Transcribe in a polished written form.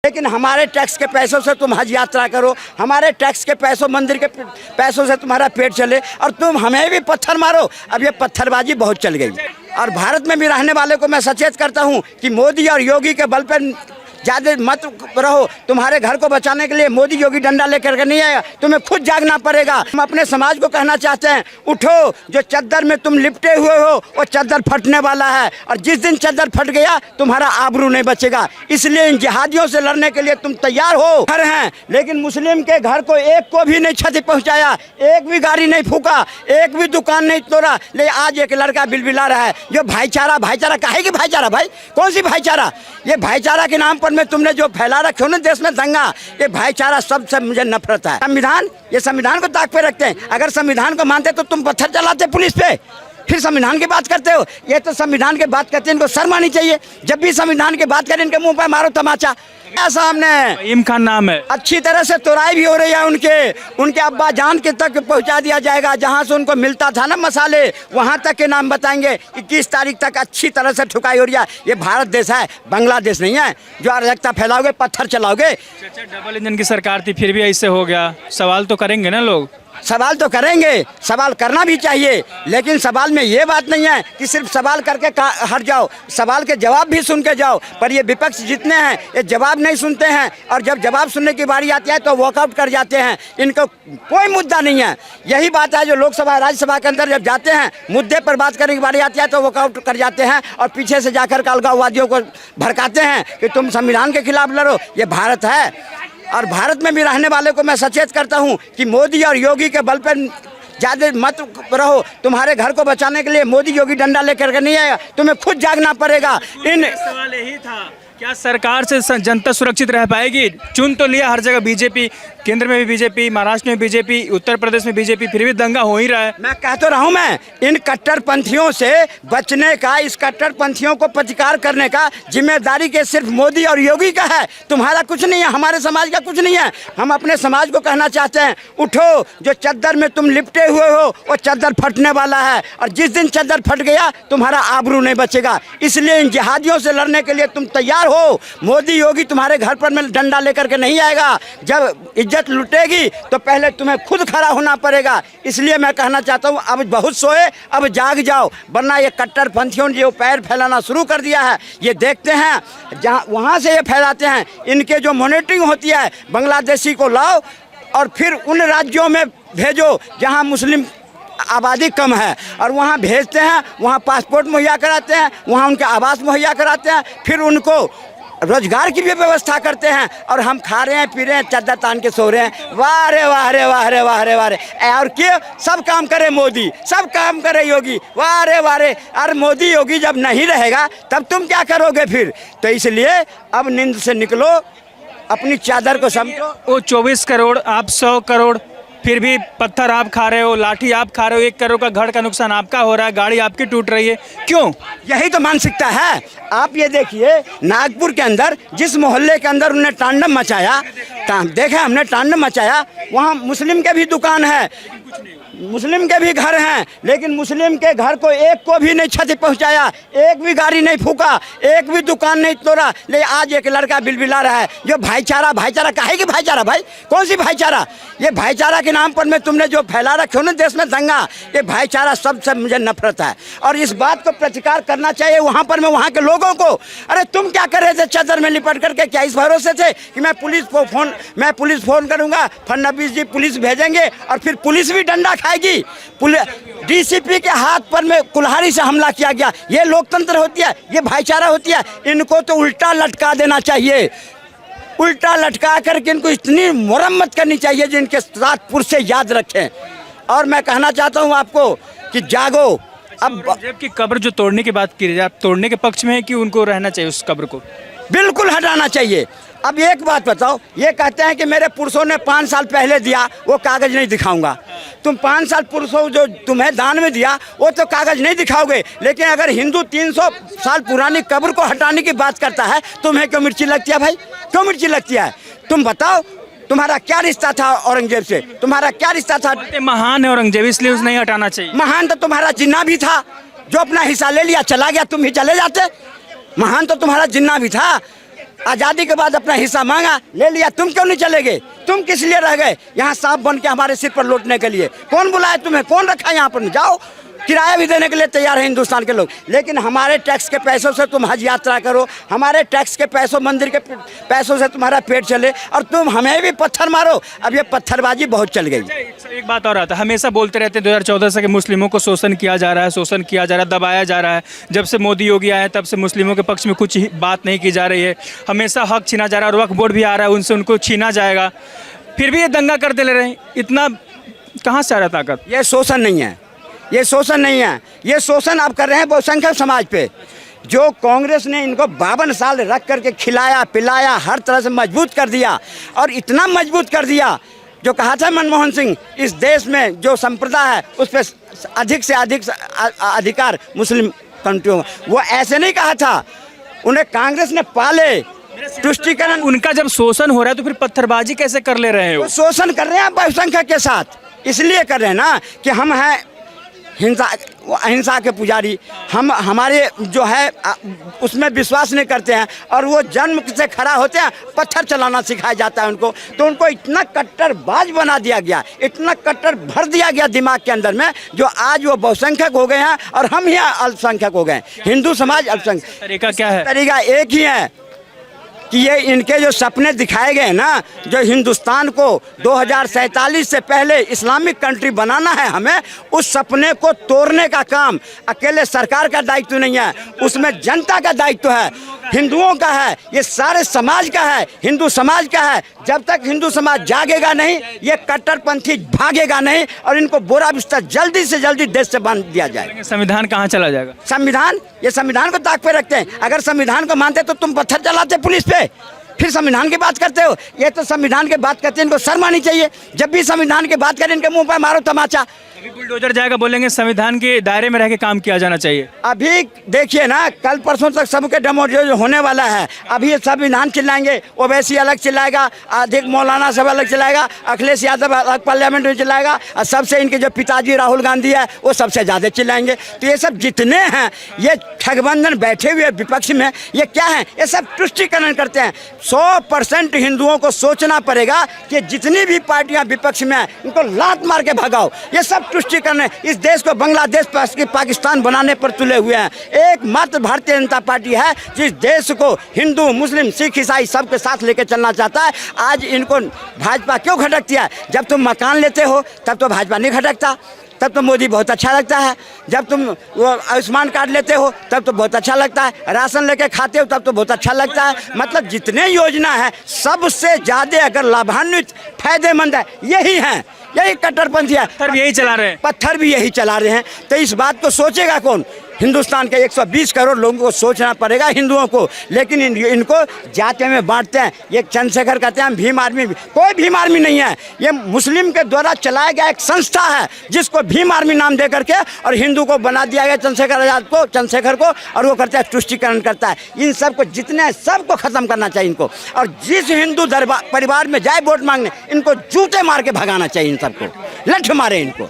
लेकिन हमारे टैक्स के पैसों से तुम हज यात्रा करो, हमारे टैक्स के पैसों, मंदिर के पैसों से तुम्हारा पेट चले और तुम हमें भी पत्थर मारो। अब ये पत्थरबाजी बहुत चल गई। और भारत में भी रहने वाले को मैं सचेत करता हूँ कि मोदी और योगी के बल पर ज़्यादा मत रहो। तुम्हारे घर को बचाने के लिए मोदी योगी डंडा लेकर के नहीं आएगा, तुम्हें खुद जागना पड़ेगा। हम अपने समाज को कहना चाहते हैं, उठो, जो चद्दर में तुम लिपटे हुए हो वो चद्दर फटने वाला है और जिस दिन चद्दर फट गया तुम्हारा आबरू नहीं बचेगा। इसलिए इन जिहादियों से लड़ने के लिए तुम तैयार हो। घर हैं लेकिन मुस्लिम के घर को एक को भी नहीं क्षति पहुँचाया, एक भी गाड़ी नहीं फूका, एक भी दुकान नहीं तोड़ा। लेकिन आज एक लड़का बिलबिला रहा है जो भाईचारा, भाईचारा काहे की भाईचारा भाई, कौन सी भाईचारा? ये भाईचारा के नाम पर में तुमने जो फैला रखे हो ना देश में दंगा, ये भाईचारा सबसे मुझे नफरत है। संविधान, ये संविधान को ताक पे रखते हैं। अगर संविधान को मानते तो तुम पत्थर चलाते पुलिस पे, फिर संविधान की बात करते हो। ये तो संविधान की बात करते हैं, इनको शर्म आनी चाहिए। जब भी संविधान की बात करें इनके मुंह पर मारो तमाचा। सामने फ़हीम खान नाम है, अच्छी तरह से तोड़ाई भी हो रही है। उनके अब्बा जान के तक पहुंचा दिया जाएगा, जहां से उनको मिलता था ना मसाले, वहां तक के नाम बताएंगे। 21 तारीख तक अच्छी तरह से ठुकाई हो रही है। ये भारत देश है, बांग्लादेश नहीं है जो अराजकता फैलाओगे, पत्थर चलाओगे। डबल इंजन की सरकार थी फिर भी ऐसे हो गया, सवाल तो करेंगे ना लोग। सवाल तो करेंगे, सवाल करना भी चाहिए, लेकिन सवाल में ये बात नहीं है कि सिर्फ सवाल करके हट जाओ, सवाल के जवाब भी सुन के जाओ। पर ये विपक्ष जितने हैं ये जवाब नहीं सुनते हैं, और जब जवाब सुनने की बारी आती है तो वॉकआउट कर जाते हैं। इनको कोई मुद्दा नहीं है। यही बात है जो लोकसभा राज्यसभा के अंदर जब जाते हैं, मुद्दे पर बात करने की बारी आती है तो वॉकआउट कर जाते हैं और पीछे से जाकर अलगाववादियों को भड़काते हैं कि तुम संविधान के खिलाफ लड़ो। ये भारत है। और भारत में भी रहने वाले को मैं सचेत करता हूँ कि मोदी और योगी के बल पर ज़्यादा मत रहो। तुम्हारे घर को बचाने के लिए मोदी योगी डंडा लेकर के नहीं आएगा, तुम्हें खुद जागना पड़ेगा। सवाल यही था, क्या सरकार से जनता सुरक्षित रह पाएगी? चुन तो लिया हर जगह बीजेपी, केंद्र में भी बीजेपी, महाराष्ट्र में बीजेपी, उत्तर प्रदेश में बीजेपी, फिर भी दंगा हो ही रहा है। मैं कह तो रहा हूँ, मैं इन कट्टरपंथियों से बचने का, इस कट्टरपंथियों को प्रतिकार करने का जिम्मेदारी के सिर्फ मोदी और योगी का है, तुम्हारा कुछ नहीं है, हमारे समाज का कुछ नहीं है। हम अपने समाज को कहना चाहते हैं, उठो, जो चद्दर में तुम लिपटे हुए हो वो चद्दर फटने वाला है और जिस दिन चद्दर फट गया तुम्हारा आबरू नहीं बचेगा। इसलिए इन जिहादियों से लड़ने के लिए तुम तैयार हो। मोदी योगी तुम्हारे घर पर में डंडा लेकर के नहीं आएगा। जब इज्जत लुटेगी तो पहले तुम्हें खुद खड़ा होना पड़ेगा। इसलिए मैं कहना चाहता हूँ, अब बहुत सोए, अब जाग जाओ, वरना ये कट्टरपंथियों ने जो पैर फैलाना शुरू कर दिया है, ये देखते हैं जहाँ वहाँ से ये फैलाते हैं। इनके जो मॉनिटरिंग होती है, बांग्लादेशी को लाओ और फिर उन राज्यों में भेजो जहाँ मुस्लिम आबादी कम है और वहाँ भेजते हैं, वहाँ पासपोर्ट मुहैया कराते हैं, वहाँ उनके आवास मुहैया कराते हैं, फिर उनको रोजगार की भी व्यवस्था करते हैं और हम खा रहे हैं, पी रहे हैं, चद्दर तान के सो रहे हैं। वाह रे वाह रे वाह रे वाह रे वाह रे। और क्यों सब काम करे मोदी, सब काम करे योगी, वाह रे वाह रे। और मोदी योगी जब नहीं रहेगा तब तुम क्या करोगे फिर? तो इसलिए अब नींद से निकलो, अपनी चादर को समझो। वो 24 करोड़, आप 100 करोड़, फिर भी पत्थर आप खा रहे हो, लाठी आप खा रहे हो, 1 करोड़ का घर का नुकसान आपका हो रहा है, गाड़ी आपकी टूट रही है, क्यों? यही तो मानसिकता है। आप ये देखिए, नागपुर के अंदर जिस मोहल्ले के अंदर उन्होंने तांडव मचाया, देखा हमने तांडव मचाया, वहाँ मुस्लिम के भी दुकान है, मुस्लिम के भी घर हैं, लेकिन मुस्लिम के घर को एक को भी नहीं क्षति पहुंचाया, एक भी गाड़ी नहीं फूका, एक भी दुकान नहीं तोड़ा। लेकिन आज एक लड़का बिलबिला रहा है जो भाईचारा, भाईचारा काहे की भाईचारा भाई, कौन सी भाईचारा? ये भाईचारा के नाम पर में तुमने जो फैला रखे हो ना देश में दंगा, ये भाईचारा सबसे मुझे नफरत है। और इस बात को प्रतिकार करना चाहिए वहाँ पर में वहाँ के लोगों को। अरे तुम क्या कर रहे थे चादर में लिपट करके? क्या इस भरोसे थे कि मैं पुलिस फोन करूँगा, फडणवीस जी पुलिस भेजेंगे और फिर पुलिस भी डंडा खाएगी? डीसीपी के हाथ पर में कुल्हाड़ी से हमला किया गया। ये लोकतंत्र होती है, ये भाईचारा होती है? इनको तो उल्टा लटका देना चाहिए, उल्टा लटका करके इनको इतनी मुरम्मत करनी चाहिए जिनके साथ पुरसे याद रखें। और मैं कहना चाहता हूँ आपको कि जागो। अब जबकि कब्र जो तोड़ने की बात की, आप तोड़ने के पक्ष में है कि उनको रहना चाहिए उस कब्र को? बिल्कुल हटाना चाहिए। अब एक बात बताओ, ये कहते हैं कि मेरे पुरुषों ने 5 साल पहले दिया, वो कागज नहीं दिखाऊंगा। तुम 5 साल पुरुषों जो तुम्हें दान में दिया वो तो कागज नहीं दिखाओगे, लेकिन अगर हिंदू 300 साल पुरानी कब्र को हटाने की बात करता है, तुम्हें क्यों मिर्ची लगती है भाई? क्यों मिर्ची लगती है? तुम बताओ, तुम्हारा क्या रिश्ता था औरंगजेब से? तुम्हारा क्या रिश्ता था? महान है औरंगजेब, इसलिए उसे नहीं हटाना चाहिए। महान तो तुम्हारा जिन्ना भी था, जो अपना हिस्सा ले लिया चला गया, तुम ही चले जाते। महान तो तुम्हारा जिन्ना भी था। आज़ादी के बाद अपना हिस्सा मांगा, ले लिया। तुम क्यों नहीं चले गए? तुम किस लिए रह गए यहाँ सांप बन के हमारे सिर पर लौटने के लिए? कौन बुलाया तुम्हें? कौन रखा यहाँ पर? जाओ, किराया भी देने के लिए तैयार है हिंदुस्तान के लोग। लेकिन हमारे टैक्स के पैसों से तुम हज यात्रा करो, हमारे टैक्स के पैसों, मंदिर के पैसों से तुम्हारा पेट चले, और तुम हमें भी पत्थर मारो। अब ये पत्थरबाजी बहुत चल गई। एक बात और आता है, हमेशा बोलते रहते हैं 2014 से कि मुस्लिमों को शोषण किया जा रहा है, शोषण किया जा रहा है, दबाया जा रहा है। जब से मोदी योगी आए तब से मुस्लिमों के पक्ष में कुछ ही बात नहीं की जा रही है। हमेशा हक छीना जा रहा है, और वक्फ बोर्ड भी आ रहा है, उनसे उनको छीना जाएगा। फिर भी ये दंगा करते ले रहे हैं। इतना कहाँ से आ रहा ताकत? ये शोषण नहीं है, ये शोषण नहीं है, ये शोषण आप कर रहे हैं बहुसंख्यक समाज पे। जो कांग्रेस ने इनको 52 साल रख करके खिलाया पिलाया, हर तरह से मजबूत कर दिया, और इतना मजबूत कर दिया, जो कहा था मनमोहन सिंह, इस देश में जो संप्रदाय है उस पर अधिक से अधिक अधिकार मुस्लिम कंट्रियों, वो ऐसे नहीं कहा था। उन्हें कांग्रेस ने पाले, तुष्टिकरण। उनका जब शोषण हो रहा है तो फिर पत्थरबाजी कैसे कर ले रहे हो? वो शोषण कर रहे हैं बहुसंख्यक के साथ, इसलिए कर रहे हैं ना कि हम हैं अहिंसा के पुजारी। हम हमारे जो है उसमें विश्वास नहीं करते हैं, और वो जन्म से खड़ा होते हैं, पत्थर चलाना सिखाया जाता है उनको। तो उनको इतना कट्टरबाज बना दिया गया, इतना कट्टर भर दिया गया दिमाग के अंदर में, जो आज वो बहुसंख्यक हो गए हैं और हम ही अल्पसंख्यक हो गए। हिंदू समाज अल्पसंख्यक। तरीका क्या है? तरीका एक ही है कि ये इनके जो सपने दिखाए गए ना, जो हिंदुस्तान को 2047 से पहले इस्लामिक कंट्री बनाना है हमें, उस सपने को तोड़ने का काम अकेले सरकार का दायित्व नहीं है, उसमें जनता का दायित्व है, हिंदुओं का है, ये सारे समाज का है, हिंदू समाज का है। जब तक हिंदू समाज जागेगा नहीं, ये कट्टरपंथी भागेगा नहीं, और इनको बोरा बिस्तर जल्दी से जल्दी देश से बांध दिया जाए। संविधान कहाँ चला जाएगा? संविधान, ये संविधान को ताक पे रखते हैं। अगर संविधान को मानते तो तुम पत्थर चलाते पुलिस पे, फिर संविधान की बात करते हो। ये तो संविधान की बात करते हैं, इनको शर्म आनी चाहिए। जब भी संविधान की बात करें, इनके मुंह पर मारो तमाचा। अभी बुलडोजर जाएगा, बोलेंगे संविधान के दायरे में रह के काम किया जाना चाहिए। अभी देखिए ना, कल परसों तक सबके डेमो जो होने वाला है, अभी ये संविधान चिल्लाएंगे, ओवैसी अलग चिल्लाएगा, अधिक मौलाना सब अलग चिल्लाएगा, अखिलेश यादव अलग पार्लियामेंट में चिल्लाएगा, और सबसे इनके जो पिताजी राहुल गांधी है वो सबसे ज़्यादा चिल्लाएंगे। तो ये सब जितने हैं, ये ठगबंधन बैठे हुए विपक्ष में, ये क्या है? ये सब तुष्टिकरण करते हैं। 100% हिंदुओं को सोचना पड़ेगा कि जितनी भी पार्टियां विपक्ष में हैं, इनको लात मार के भगाओ। ये सब तुष्टिकरण है। इस देश को बांग्लादेश पाकिस्तान बनाने पर तुले हुए हैं। एकमात्र भारतीय जनता पार्टी है जिस देश को हिंदू मुस्लिम सिख ईसाई सबके साथ लेकर चलना चाहता है। आज इनको भाजपा क्यों खटकती है? जब तुम मकान लेते हो तब तो भाजपा नहीं खटकता, तब तो मोदी बहुत अच्छा लगता है। जब तुम वो आयुष्मान कार्ड लेते हो तब तो बहुत अच्छा लगता है, राशन लेके खाते हो तब तो बहुत अच्छा लगता है। मतलब जितने योजना है, सबसे ज़्यादा अगर लाभान्वित फायदेमंद है यही हैं, यही कट्टरपंथी है। पत्थर भी यही चला रहे हैं, पत्थर भी यही चला रहे हैं। तो इस बात को सोचेगा कौन? हिंदुस्तान के 120 करोड़ लोगों को सोचना पड़ेगा, हिंदुओं को। लेकिन इनको जातियों में बांटते हैं। ये चंद्रशेखर कहते हैं हम भीम आर्मी, कोई भीम आर्मी नहीं है। ये मुस्लिम के द्वारा चलाया गया एक संस्था है जिसको भीम आर्मी नाम दे करके, और हिंदू को बना दिया गया चंद्रशेखर को, और वो करता है तुष्टिकरण करता है। इन सबको जितने सबको खत्म करना चाहिए इनको। और जिस हिंदू दरबार परिवार में जाए वोट मांगने, इनको जूते मार के भगाना चाहिए। इन सबको लठ मारे इनको।